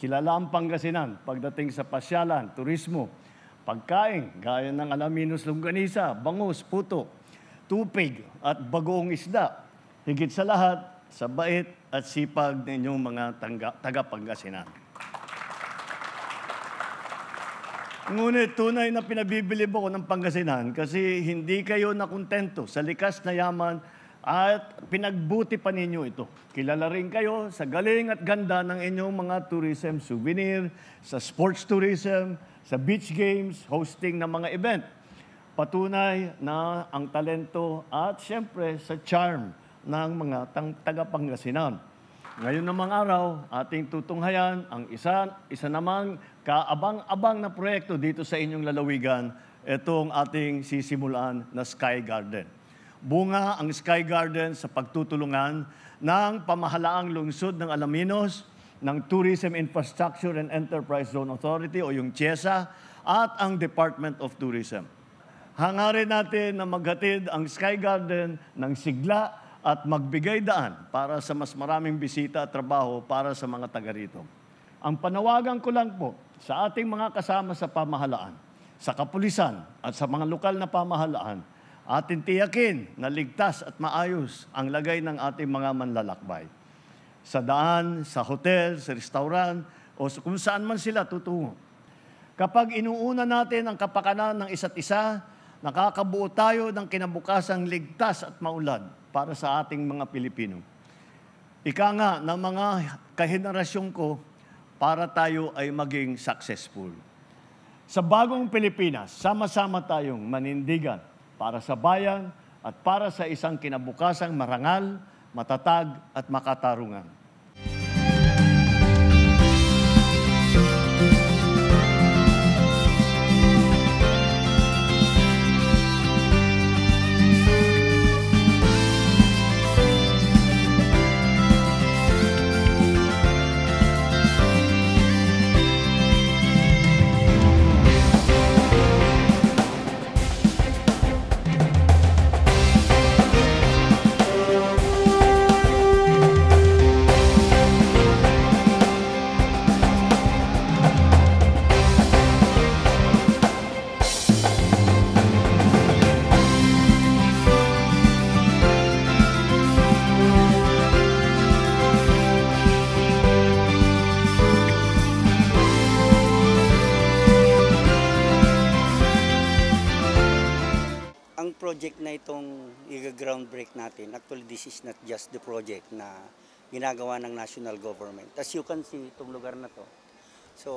kilala ang Pangasinan pagdating sa pasyalan, turismo, pagkain, gaya ng alaminos longganisa, bangus, puto, tupig at bagoong isda. Higit sa lahat, sa bait at sipag ng inyong mga taga-Pangasinan. Ngunit tunay na pinabibilib ako ng Pangasinan kasi hindi kayo nakontento sa likas na yaman at pinagbuti pa ninyo ito. Kilala rin kayo sa galing at ganda ng inyong mga tourism souvenir, sa sports tourism, sa beach games, hosting ng mga event. Patunay na ang talento at siyempre sa charm ng mga taga-Pangasinan. Ngayon namang araw, ating tutunghayan ang isa namang kaabang-abang na proyekto dito sa inyong lalawigan, itong ating sisimulan na Sky Garden. Bunga ang Sky Garden sa pagtutulungan ng pamahalaang lungsod ng Alaminos, ng Tourism Infrastructure and Enterprise Zone Authority o yung TIEZA at ang Department of Tourism. Hangarin natin na maghatid ang Sky Garden ng sigla at magbigay daan para sa mas maraming bisita at trabaho para sa mga taga rito. Ang panawagan ko lang po sa ating mga kasama sa pamahalaan, sa kapulisan at sa mga lokal na pamahalaan, atin tiyakin na ligtas at maayos ang lagay ng ating mga manlalakbay. Sa daan, sa hotel, sa restaurant, o kung saan man sila tutungo. Kapag inuuna natin ang kapakanan ng isa't isa, nakakabuo tayo ng kinabukasang ligtas at maulad para sa ating mga Pilipino. Ika nga ng mga kahenerasyon ko, para tayo ay maging successful. Sa bagong Pilipinas, sama-sama tayong manindigan para sa bayan at para sa isang kinabukasang marangal, matatag at makatarungan. Project na itong i-ground break natin, actually this is not just the project na ginagawa ng national government. As you can see, itong lugar na to. So,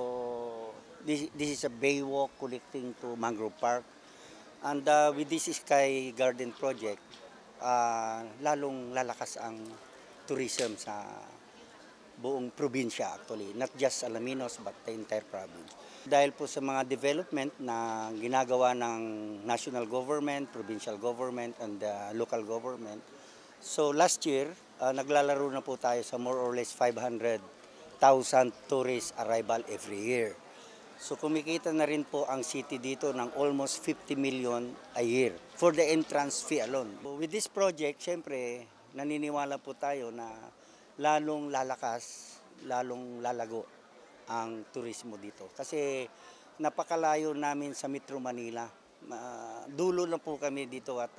this is a baywalk connecting to Mangrove Park. And with this Sky Garden project, lalong lalakas ang tourism sa buong probinsya actually. Not just Alaminos, but the entire province. Dahil po sa mga development na ginagawa ng national government, provincial government, and local government. So last year, naglalaro na po tayo sa more or less 500,000 tourist arrival every year. So kumikita na rin po ang city dito ng almost 50 million a year for the entrance fee alone. With this project, syempre, naniniwala po tayo na lalong lalakas, lalong lalago ang turismo dito. Kasi napakalayo namin sa Metro Manila. Dulo na po kami dito at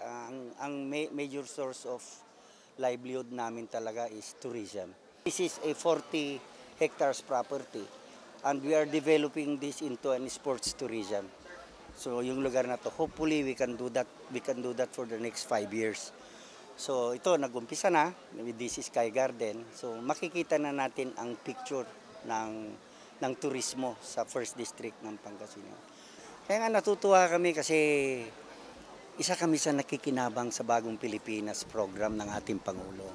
ang major source of livelihood namin talaga is tourism. This is a 40 hectares property and we are developing this into an sports tourism. So yung lugar na to, hopefully we can do that for the next 5 years. So ito, nag-umpisa na with this Sky Garden. So makikita na natin ang picture ng turismo sa First District ng Pangasinan. Kaya nga natutuwa kami kasi isa kami sa nakikinabang sa Bagong Pilipinas program ng ating Pangulo.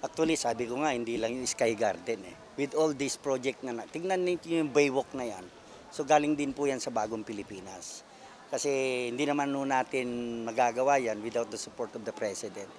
Actually, sabi ko nga, hindi lang yung Sky Garden eh. With all this project na tingnan niyo yung baywalk na yan. So galing din po yan sa Bagong Pilipinas. Kasi hindi naman natin magagawa yan without the support of the President.